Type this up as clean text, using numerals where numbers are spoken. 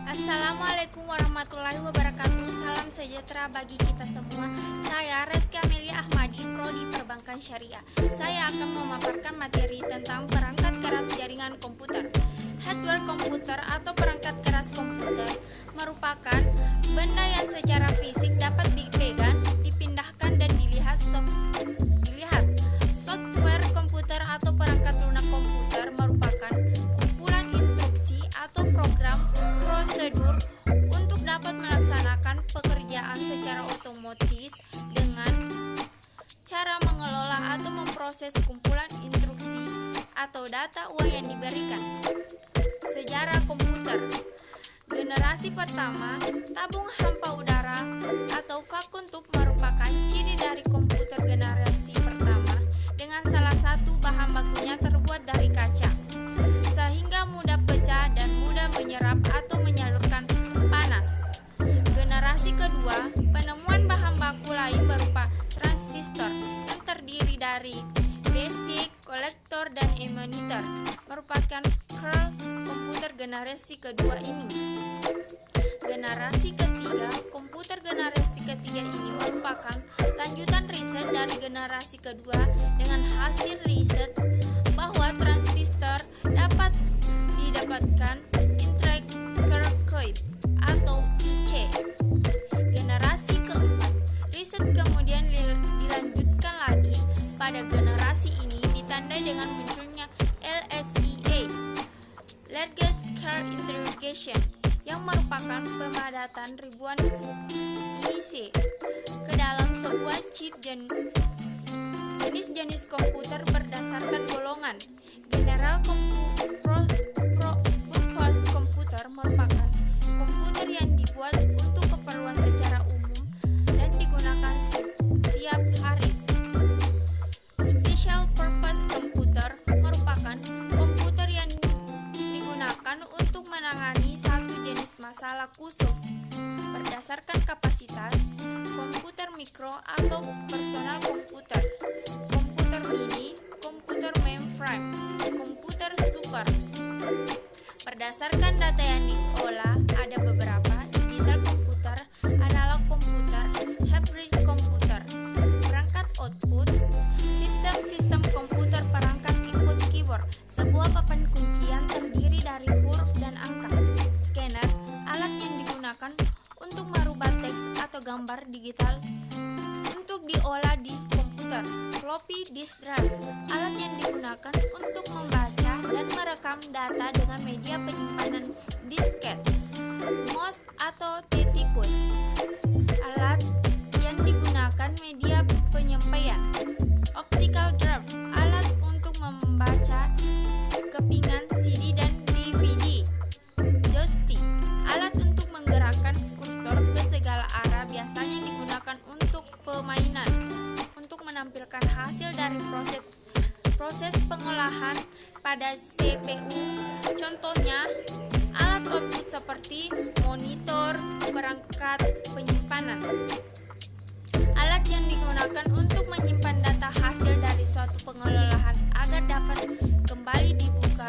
Assalamualaikum warahmatullahi wabarakatuh. Salam sejahtera bagi kita semua. Saya Reski Amelia Ahmadi, Prodi Perbankan Syariah. Saya akan memaparkan materi tentang perangkat keras jaringan komputer. Hardware komputer atau perangkat keras komputer merupakan benda yang secara fisik dapat dipegang, dipindahkan, dan dilihat. Software komputer atau perangkat lunak komputer merupakan kumpulan instruksi atau program prosedur untuk dapat melaksanakan pekerjaan secara otomatis dengan cara mengelola atau memproses kumpulan instruksi atau data uang yang diberikan. Sejarah komputer. Generasi pertama, tabung hampa udara atau vacuum tube merupakan ciri dari komputer generasi pertama dengan salah satu bahan bakunya terbuat dari kaca, sehingga mudah pecah dan mudah menyerap atau menyalurkan panas. Generasi kedua, penemuan bahan baku lain berupa transistor yang terdiri dari basic, kolektor, dan emulator merupakan kernel komputer generasi kedua ini. Generasi ketiga, komputer generasi ketiga ini merupakan lanjutan riset dari generasi kedua dengan hasil riset bahwa transistor dapat didapatkan integrated atau IC. Generasi keempat, riset kemudian dilanjutkan lagi pada generasi ini ditandai dengan munculnya LSIA, Large Scale Integration, yang merupakan pemadatan ribuan IC ke dalam sebuah chip. Jenis-jenis komputer berdasarkan golongan. General Purpose Computer merupakan komputer yang dibuat untuk keperluan secara umum dan digunakan setiap hari. Special Purpose Computer merupakan komputer yang digunakan untuk menangani satu jenis masalah khusus berdasarkan kapasitas. Komputer mikro atau personal komputer, komputer mini, komputer mainframe, komputer super. Berdasarkan data yang diolah, ada beberapa: digital komputer, analog komputer, hybrid komputer, perangkat output, sistem komputer, perangkat input keyboard, sebuah papan kunci yang terdiri dari huruf dan angka, scanner, alat yang digunakan untuk merubah teks atau gambar digital untuk diolah di komputer, floppy disk drive, alat yang digunakan untuk membaca dan merekam data dengan media penyimpanan disket, mouse atau tikus, alat yang digunakan media penyampaian, optical drive, alat untuk membaca kepingan CD dan DVD, joystick, alat untuk menggerakkan kursor ke segala arah, biasanya digunakan untuk permainan, untuk menampilkan hasil dari proses pengolahan pada CPU. Contohnya, alat output seperti monitor, perangkat penyimpanan. Alat yang digunakan untuk menyimpan data hasil dari suatu pengolahan agar dapat kembali dibuka